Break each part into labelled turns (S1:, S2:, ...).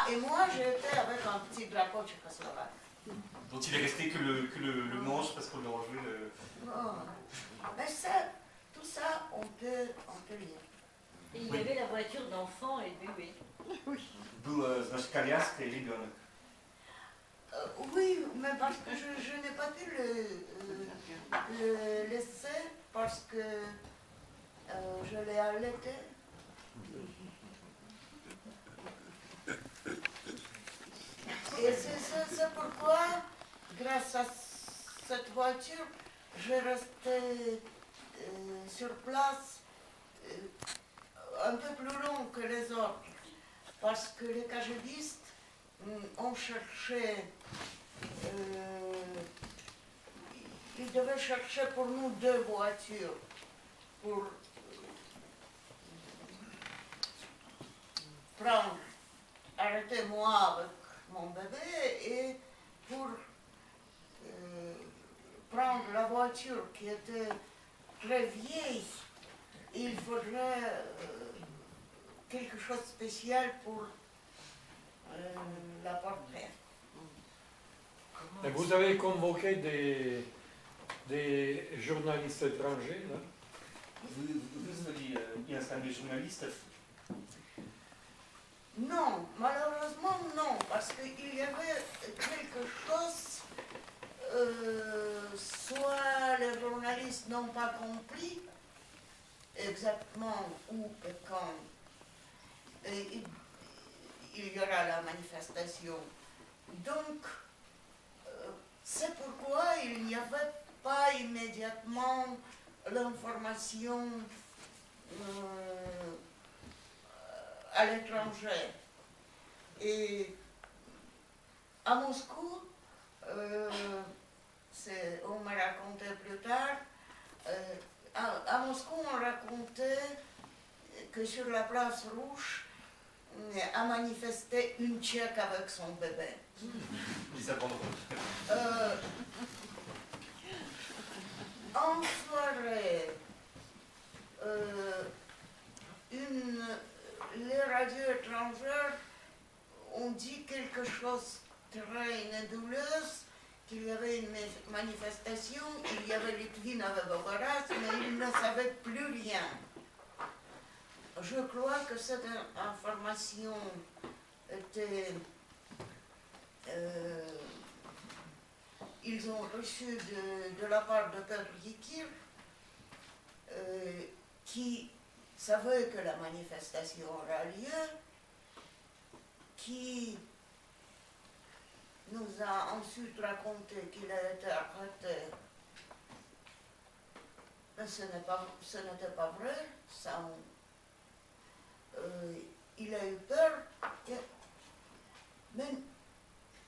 S1: Et moi, j'étais avec un petit drapeau tchécoslovaque.
S2: Dont il est resté que le manche parce qu'on lui a enlevé le...
S1: Oh. Mais ça, tout ça, on peut lire.
S3: Et il y avait la voiture d'enfant et bébé.
S2: Oui. Był znaczy kaliaskę i rybionek.
S1: Oui, mais parce que je n'ai pas pu le laisser parce que je l'ai allaité. Et c'est pourquoi, grâce à cette voiture, je restais sur place un peu plus long que les autres. Parce que les KGBistes ont cherché, ils devaient chercher pour nous 2 voitures pour arrêter moi avec mon bébé et pour prendre la voiture qui était très vieille. Il faudrait quelque chose de spécial pour la porter.
S4: Et vous avez convoqué des journalistes étrangers, là?
S2: Vous avez dit des journalistes?
S1: Non, malheureusement non, parce qu'il y avait quelque chose, soit les journalistes n'ont pas compris exactement où et quand il y aura la manifestation. Donc, c'est pourquoi il n'y avait pas immédiatement l'information à l'étranger. Et à Moscou, on m'a raconté plus tard, à Moscou on racontait que sur la place Rouge a manifesté une Tchèque avec son bébé. En soirée, les radios étrangères ont dit quelque chose de très nébuleuse, qu'il y avait une manifestation, il y avait Litvine avec Bogoras, mais ils ne savaient plus rien. Je crois que cette information était... ils ont reçu de la part de Petr Yekir, qui savait que la manifestation aura lieu, qui nous a ensuite raconté qu'il a été arrêté. Mais ce n'était pas vrai. Il a eu peur. Mais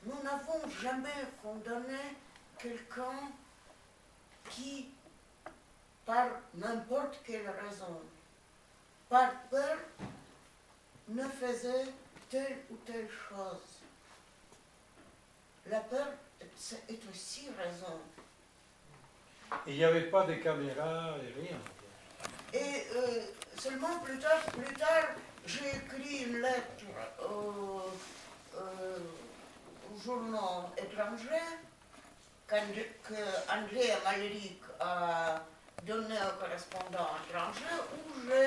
S1: nous n'avons jamais condamné quelqu'un qui, par n'importe quelle raison, par peur, ne faisait telle ou telle chose. La peur est aussi raison.
S4: Il n'y avait pas de caméra et rien.
S1: Et seulement plus tard j'ai écrit une lettre aux journaux étrangers qu'André Maleric a donné aux correspondants étrangers où je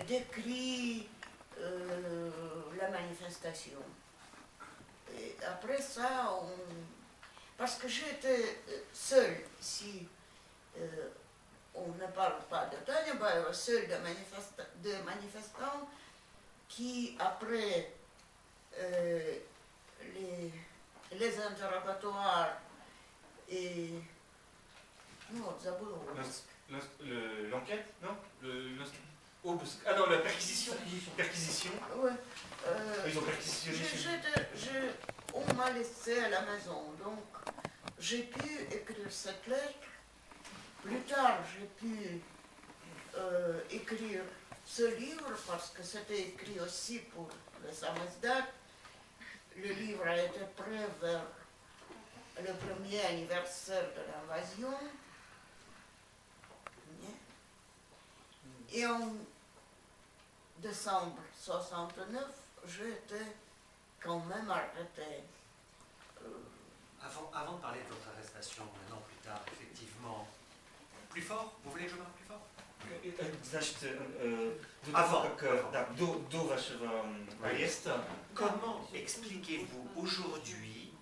S1: décris la manifestation. Et après ça, parce que j'étais seule ici, on ne parle pas de Tania Baeva, seule de manifestants qui, après les interrogatoires et... Non,
S2: l'enquête, non? Ah non, la perquisition.
S1: Ouais.
S2: Ils ont perquisitionné.
S1: On m'a laissé à la maison, donc j'ai pu écrire cette lettre. Plus tard, j'ai pu écrire ce livre parce que c'était écrit aussi pour le Samizdat. Le livre a été prêt vers le premier anniversaire de l'invasion. Et en décembre 1969, j'ai été quand même arrêté.
S5: Avant de parler de votre arrestation, maintenant plus tard, effectivement, plus fort? Vous voulez que je parle plus fort?
S2: Значит, до вашего ареста,
S5: comment expliquez-vous aujourd'hui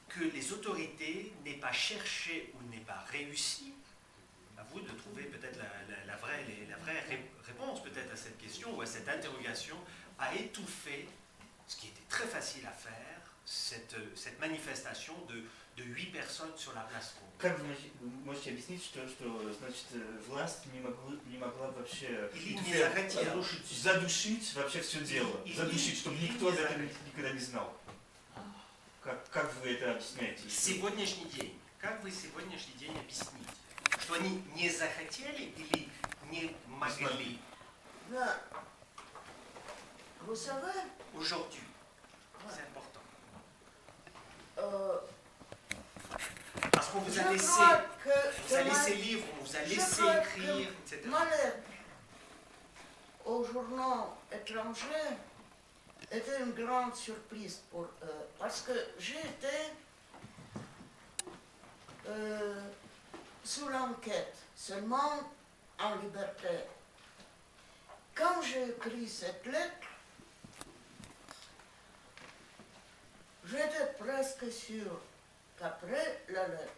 S5: que les autorités n'aient pas cherché ou n'aient pas réussi, à vous de trouver peut-être la vraie réponse peut-être à cette question ou à cette interrogation, à étouffer, ce qui était très facile à faire, cette manifestation de 8 personnes sur la place Rouge.
S2: как вы можете объяснить, что значит, власть не могла вообще задушить вообще все дело, задушить, чтобы никто об этом никогда не знал? Как вы это объясняете?
S5: Сегодняшний день, как вы сегодняшний день объясните? Что они не захотели или не могли?
S1: Да. Vous savez,
S5: Aujourd'hui, c'est important. Parce qu'on vous a laissé lire, on vous a laissé écrire, etc.
S1: Ma lettre aux journaux étrangers était une grande surprise pour eux, parce que j'étais sous l'enquête, seulement en liberté. Quand j'ai écrit cette lettre, j'étais presque sûre qu'après la lettre,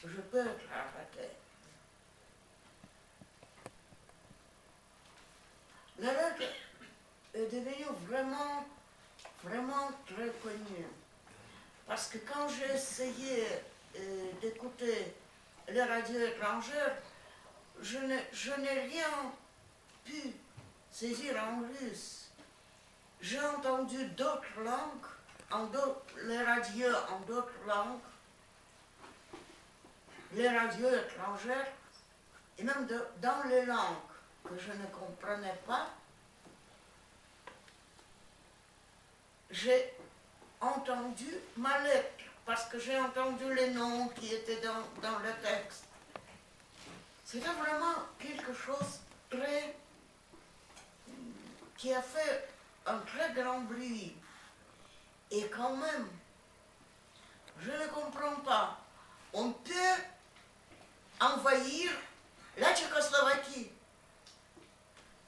S1: je peux être arrêté. La lettre est devenue vraiment très connue. Parce que quand j'ai essayé d'écouter les radios étrangères, je n'ai rien pu saisir en russe. J'ai entendu d'autres langues, les radios en d'autres langues, les radios étrangères, et même dans les langues que je ne comprenais pas, j'ai entendu ma lettre, parce que j'ai entendu les noms qui étaient dans le texte. C'était vraiment quelque chose qui a fait un très grand bruit. Et quand même, je ne comprends pas. On peut envahir la Tchécoslovaquie.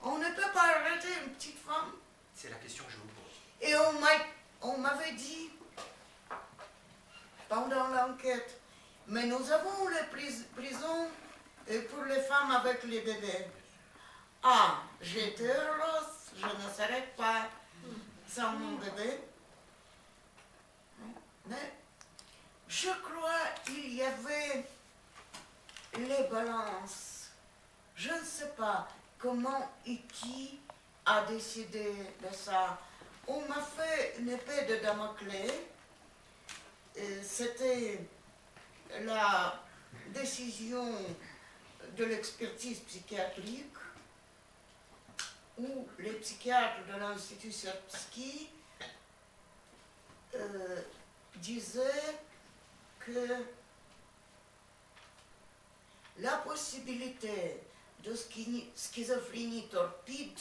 S1: On ne peut pas arrêter une petite femme.
S5: C'est la question que je vous pose.
S1: Et on m'avait dit, pendant l'enquête, mais nous avons les prisons pour les femmes avec les bébés. Ah, j'étais heureuse, je ne serais pas sans mon bébé. Mais je crois qu'il y avait les balances. Je ne sais pas comment et qui a décidé de ça. On m'a fait une épée de Damoclès. C'était la décision de l'expertise psychiatrique où les psychiatres de l'Institut Serbski disaient que la possibilité de schizophrénie torpide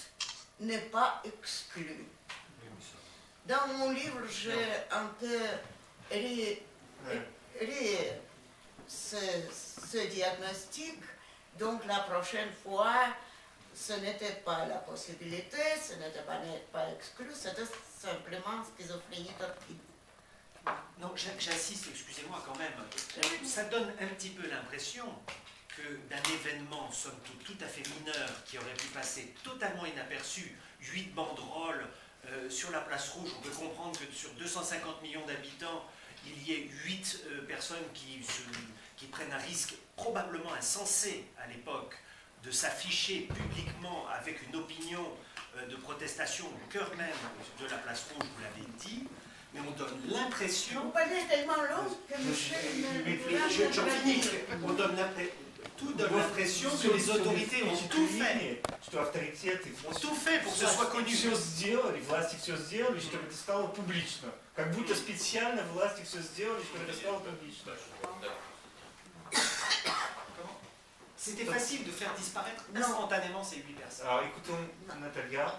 S1: n'est pas exclue. Dans mon livre, j'ai un peu ce diagnostic, donc la prochaine fois, ce n'était pas la possibilité, ce n'était pas exclu, c'était simplement schizophrénie torpide.
S5: Non, j'insiste, excusez-moi quand même. Ça donne un petit peu l'impression que d'un événement, somme toute, tout à fait mineur, qui aurait pu passer totalement inaperçu, 8 banderoles sur la place Rouge, on peut comprendre que sur 250 millions d'habitants, il y ait 8 personnes qui prennent un risque probablement insensé à l'époque de s'afficher publiquement avec une opinion de protestation au cœur même de la place Rouge, vous l'avez dit, mais on donne l'impression...
S1: Vous parlez tellement long que
S5: J'en finis. On donne l'impression que les autorités ont tout fait. Ont tout fait pour que ce soit connu.
S2: Все сделали, власти все сделали, чтобы это стало публично. Как будто специально власти все сделали, чтобы это стало публично.
S5: C'était facile de faire disparaître instantanément ces 8 personnes.
S2: Alors écoutons Natalia.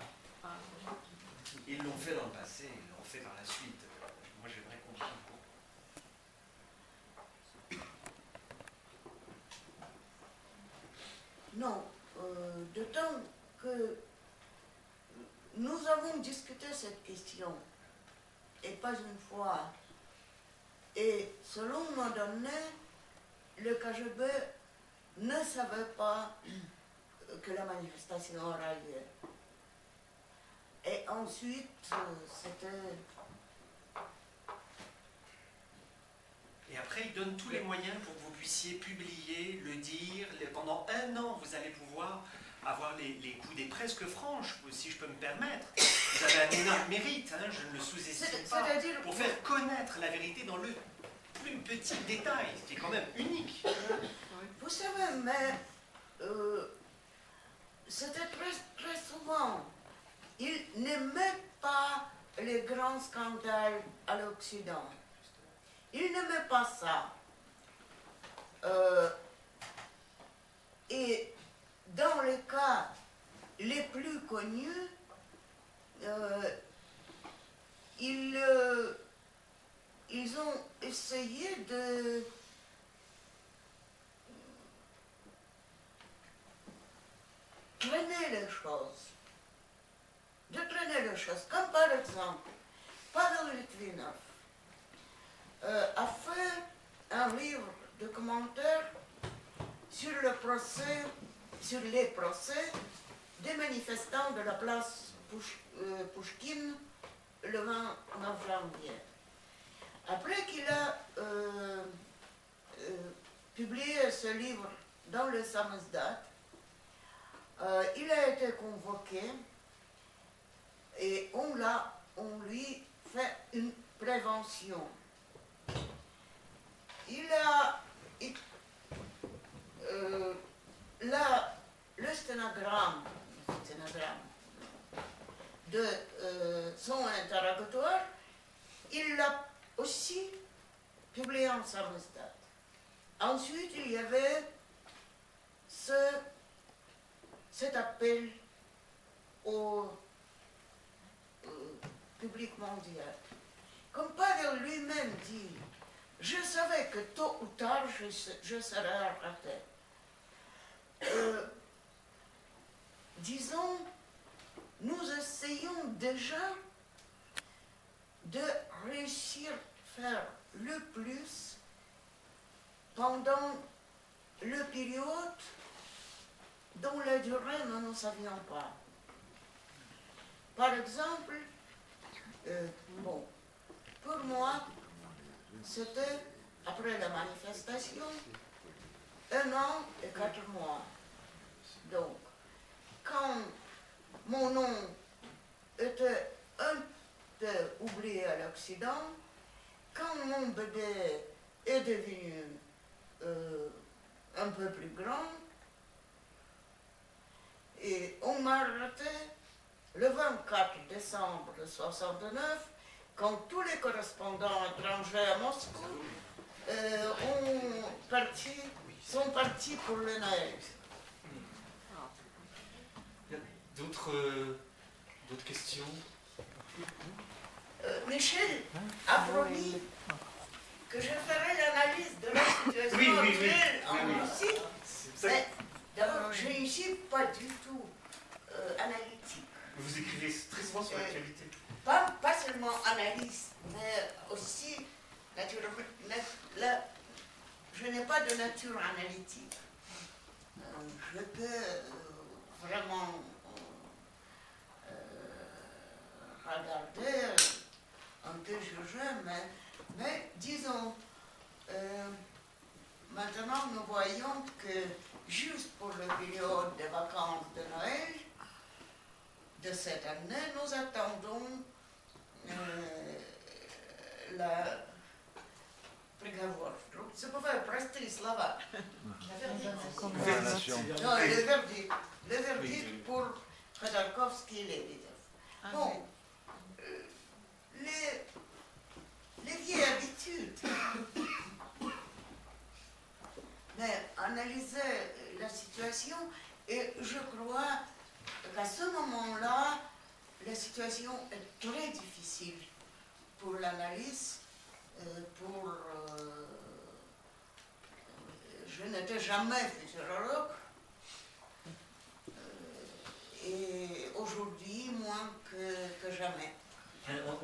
S5: Ils l'ont fait dans le passé, ils l'ont fait par la suite. Moi, j'aimerais comprendre pourquoi.
S1: Non, d'autant que nous avons discuté cette question, et pas une fois. Et selon nos données, le KGB ne savait pas que la manifestation aura lieu. Et ensuite, c'était...
S5: Et après, ils donnent tous les moyens pour que vous puissiez publier, le dire. Pendant 1 an, vous allez pouvoir avoir les coudées presque franches, si je peux me permettre. Vous avez un énorme mérite, hein, je ne le sous-estime pas,
S1: C'est-à-dire
S5: pour faire connaître la vérité dans le plus petit détail, ce qui est quand même unique.
S1: Vous savez, mais c'était très souvent. Ils n'aimaient pas les grands scandales à l'Occident. Ils n'aimaient pas ça. Et dans les cas les plus connus, ils ont essayé de traîner les choses. Comme par exemple, Pavel Litvinov a fait un livre de commentaires sur les procès des manifestants de la place Pouchkine le 29 janvier. Après qu'il a publié ce livre dans le Samizdat, il a été convoqué et on lui fait une prévention. Il a le sténogramme de son interrogatoire, il l'a aussi publié en Samizdat. Ensuite, il y avait cet appel au public mondial. Comme Pavel lui-même dit, je savais que tôt ou tard je serais arrêté. Disons, nous essayons déjà de réussir à faire le plus pendant le période dont la durée nous ne savions pas. Par exemple, pour moi, c'était, après la manifestation, 1 an et 4 mois. Donc, quand mon nom était un peu oublié à l'Occident, quand mon bébé est devenu un peu plus grand, et on m'a arrêté le 24 décembre 1969, quand tous les correspondants étrangers à Moscou sont partis pour le Noël.
S2: D'autres questions?
S1: Michel a promis que je ferai l'analyse de la situation
S2: Oui.
S1: actuelle en Russie.
S2: Ça-
S1: Mais d'abord, je ne suis pas du tout analytique.
S2: Vous écrivez très souvent sur l'actualité.
S1: Pas seulement analyste, mais aussi je n'ai pas de nature analytique. Je peux vraiment regarder, un peu juger, mais disons, maintenant nous voyons que juste pour la période des vacances de Noël de cette année, nous attendons la приговор. Забываю простые слова. Non, le verdict pour Khodorkovsky et Lebedev. Bon, les vieilles habitudes. Mais analyser la situation, et je crois qu'à ce moment-là, la situation est très difficile pour l'analyse, je n'étais jamais futurologue, et aujourd'hui moins que jamais.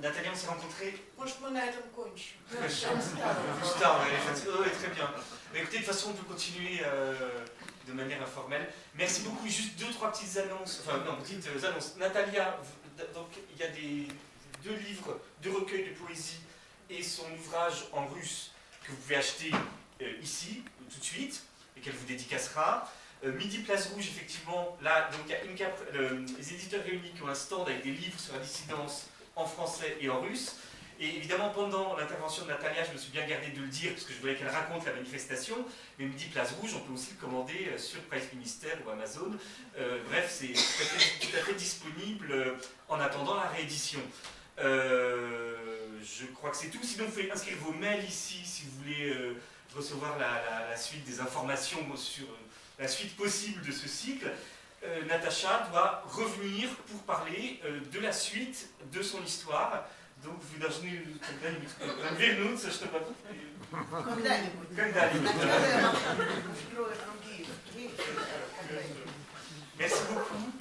S2: Nathalie, on s'est rencontrés.
S1: Может, мы на этом кончим.
S2: Juste tard, ouais, très bien. Mais écoutez, de toute façon, on peut continuer de manière informelle. Merci beaucoup. Juste 2-3 petites annonces. Enfin, non, petites annonces. Natalia, donc, il y a deux livres, 2 recueils de poésie et son ouvrage en russe que vous pouvez acheter ici, tout de suite, et qu'elle vous dédicacera. Midi Place Rouge, effectivement, là, donc il y a les éditeurs réunis qui ont un stand avec des livres sur la dissidence en français et en russe. Et évidemment, pendant l'intervention de Natalia, je me suis bien gardé de le dire, parce que je voulais qu'elle raconte la manifestation, mais Midi Place Rouge, on peut aussi le commander sur Price Minister ou Amazon. Bref, c'est tout à fait disponible en attendant la réédition. Je crois que c'est tout. Sinon, vous pouvez inscrire vos mails ici, si vous voulez recevoir la suite des informations sur la suite possible de ce cycle. Natacha doit revenir pour parler de la suite de son histoire. Donc, vous должны вернуться, чтобы...
S1: Когда-нибудь.
S2: Когда-нибудь.
S1: Сначала я открою другие вещи.
S2: Merci beaucoup.